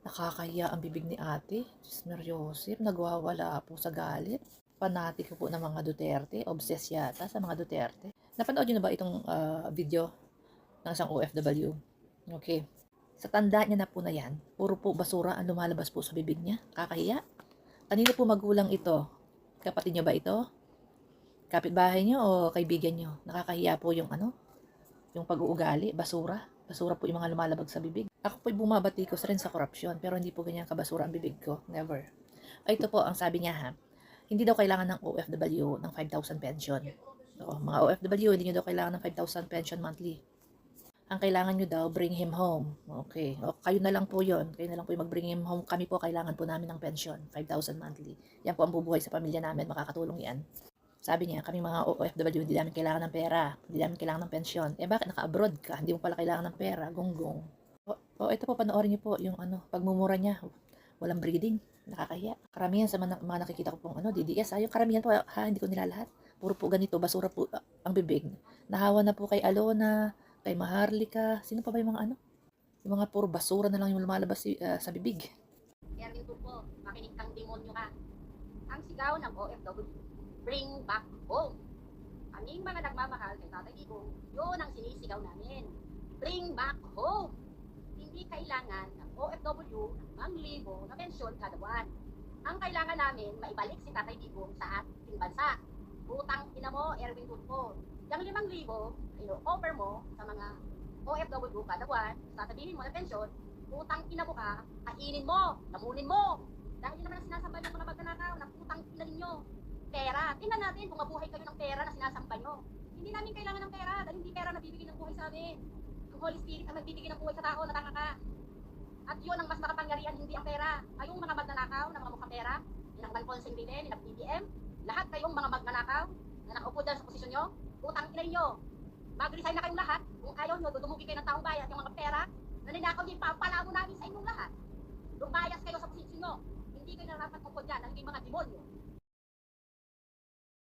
Nakakahiya ang bibig ni ate. Diyos Mariosep, nagwawala po sa galit. Panatiko po ng mga Duterte. Obsessed yata sa mga Duterte. Napanood nyo na ba itong video ng isang OFW? Okay. Sa tanda niya na po na yan, puro po basura ang lumalabas po sa bibig niya. Kakahiya. Kanino po magulang ito? Kapatid niyo ba ito? Kapitbahay niyo o kaibigan niyo? Nakakahiya po yung yung pag-uugali, basura. Basura po yung mga lumalabag sa bibig. Ako po'y bumabatikos rin sa korupsyon, pero hindi po ganyan kabasura ang bibig ko. Never. Ay, ito po, ang sabi niya ha, hindi daw kailangan ng OFW ng 5,000 pension. So, mga OFW, hindi nyo daw kailangan ng 5,000 pension monthly. Ang kailangan nyo daw, bring him home. Okay. O, kayo na lang po yon. Kayo na lang po yung mag-bring him home. Kami po, kailangan po namin ng pension. 5,000 monthly. Yan po ang bubuhay sa pamilya namin. Makakatulong yan. Sabi niya, kami mga OFW, hindi namin kailangan ng pera. Hindi namin kailangan ng pensyon. Eh, bakit naka-abroad ka? Hindi mo pala kailangan ng pera. Gonggong. O, ito po, panoorin niyo po yung pagmumura niya. Walang breeding. Nakakahiya. Karamihan sa mga nakikita ko pong DDS. Yung karamihan po, hindi ko nilalahat. Puro po ganito, basura po ang bibig. Nahawa na po kay Alona, kay Maharlika. Sino pa ba yung mga Yung mga puro basura na lang yung lumalabas sa bibig. Erwin Tulfo, makinig kang demonyo ka. Ang sigaw ng OFW, bring back home. Kaming mga nagmamahal kay Tatay Digong, yun ang sinisigaw namin. Bring back home. Hindi kailangan ng OFW ng 5,000 na pensyon kada buwan. Ang kailangan namin, maibalik si Tatay Digong sa ating bansa. Utang ina mo, Erwin Tulfo. Yung 5,000, offer mo sa mga OFW kada buwan, sasabihin mo na pensyon, utang ina mo ka, kainin mo, lamunin mo. Dahil yun naman ang sinasamba ng mga magnanakaw, ng utang ina ninyo. Pera. Tingnan natin kung mabuhay kayo ng pera na sinasamba nyo. Hindi namin kailangan ng pera dahil hindi pera nabibigay ng buhay sa amin. Ang Holy Spirit ang nagbibigay ng buhay sa tao, natanga ka. At yun ang mas makapangyarihan, hindi ang pera. Kayong mga magnanakaw ng mga mukhang pera, ng Banponsing Rile, ng BBM, lahat kayong mga magnanakaw na nakaupo dyan sa posisyon nyo, utang ina ninyo. Mag-resign na kayong lahat. Kung ayaw nyo, dudumugi kayo ng taong bayan, yung mga pera, na ninakaw niyo, papalamo namin sa inyong lahat. Lumayas kayo sa posisyon nyo. Hindi kayo narapat tungkol dyan, ang mga demonyo.